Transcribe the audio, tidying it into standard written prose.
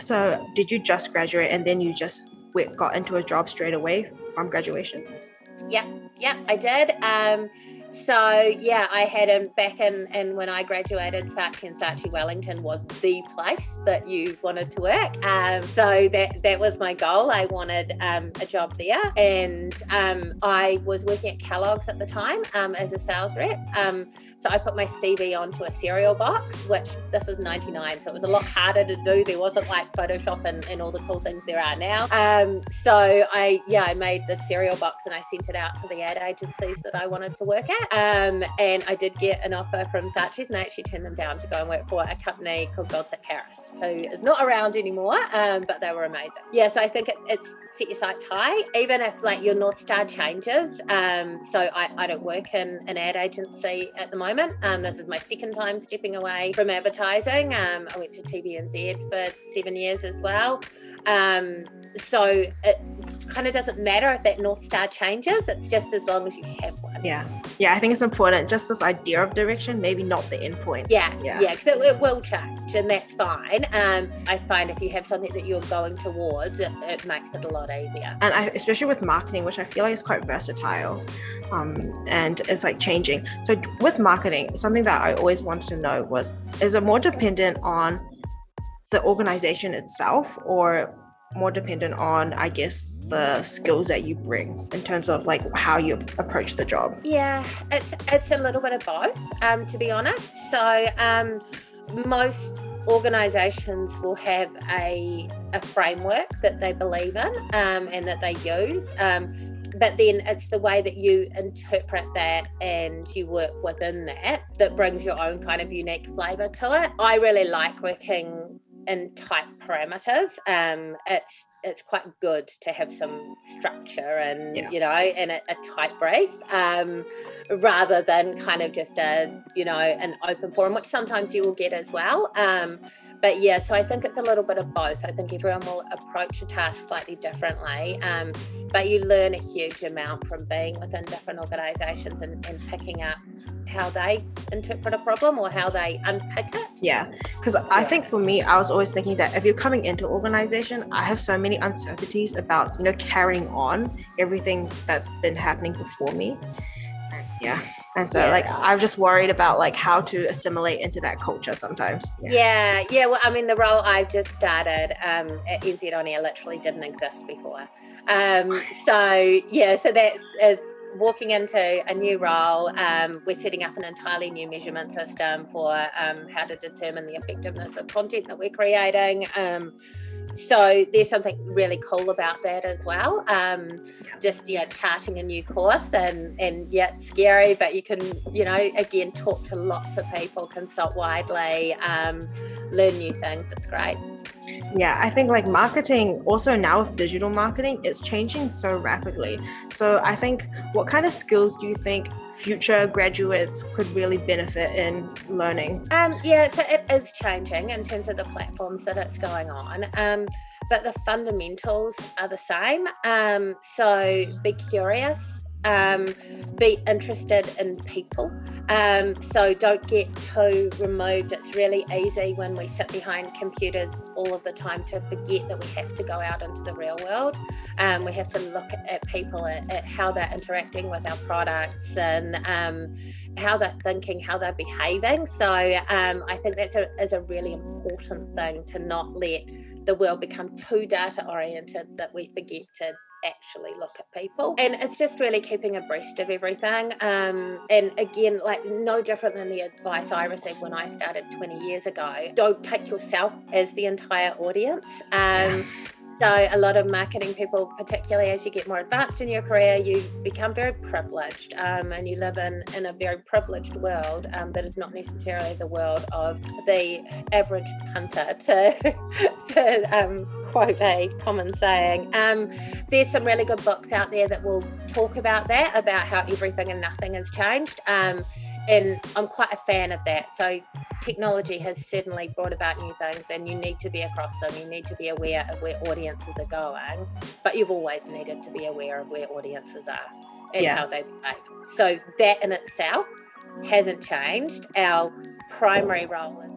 So did you just graduate and then you just got into a job straight away from graduation? Yeah, I did. I had back in when I graduated, Saatchi & Saatchi Wellington was the place that you wanted to work. So that was my goal. I wanted a job there, and I was working at Kellogg's at the time as a sales rep. So I put my CV onto a cereal box, which this was 99, so it was a lot harder to do. There wasn't like Photoshop and all the cool things there are now. So I made the cereal box and I sent it out to the ad agencies that I wanted to work at. And I did get an offer from Saatchi's, and I actually turned them down to go and work for a company called Goldsack Harris, who is not around anymore, but they were amazing. Yeah, so I think it's set your sights high, even if like your North Star changes. So I don't work in an ad agency at the moment. This is my second time stepping away from advertising. I went to TVNZ for 7 years as well. So it kind of doesn't matter if that North Star changes. It's just as long as you have one. Yeah, I think it's important, just this idea of direction, maybe not the end point. Yeah, because it will change, and that's fine. I find if you have something that you're going towards, it makes it a lot easier. And especially with marketing, which I feel like is quite versatile, and it's like changing. So with marketing, something that I always wanted to know was, is it more dependent on the organization itself, or more dependent on, I guess, the skills that you bring in terms of like how you approach the job? Yeah, it's a little bit of both, to be honest. So most organizations will have a framework that they believe in, and that they use. But then it's the way that you interpret that and you work within that brings your own kind of unique flavour to it. I really like working in tight parameters. It's quite good to have some structure and and a tight brief, rather than kind of just an open forum, which sometimes you will get as well. But yeah, so I think it's a little bit of both. I think everyone will approach a task slightly differently, but you learn a huge amount from being within different organisations and picking up how they interpret a problem or how they unpick it. Yeah, because I think for me, I was always thinking that if you're coming into organization, I have so many uncertainties about, carrying on everything that's been happening before me. Yeah. And so I'm just worried about like how to assimilate into that culture sometimes. Yeah. Well, I mean, the role I've just started at NZOA literally didn't exist before. So that is walking into a new role. We're setting up an entirely new measurement system for how to determine the effectiveness of content that we're creating. So there's something really cool about that as well. Just charting a new course, and it's scary, but you can again talk to lots of people, consult widely, learn new things. It's great. Yeah, I think like marketing also now with digital marketing, it's changing so rapidly. So I think, what kind of skills do you think future graduates could really benefit in learning? So it is changing in terms of the platforms that it's going on. But the fundamentals are the same. So be curious. Be interested in people. So don't get too removed. It's really easy when we sit behind computers all of the time to forget that we have to go out into the real world. We have to look at people, at how they're interacting with our products, and how they're thinking, how they're behaving. So I think that's a really important thing, to not let the world become too data oriented that we forget to actually look at people. And it's just really keeping abreast of everything. And again, like no different than the advice I received when I started 20 years ago. Don't take yourself as the entire audience. So a lot of marketing people, particularly as you get more advanced in your career, you become very privileged, and you live in a very privileged world that is not necessarily the world of the average punter, to quote a common saying. There's some really good books out there that will talk about that, about how everything and nothing has changed. And I'm quite a fan of that. So technology has certainly brought about new things, and you need to be across them. You need to be aware of where audiences are going, but you've always needed to be aware of where audiences are and how they behave. So that in itself hasn't changed. Our primary role is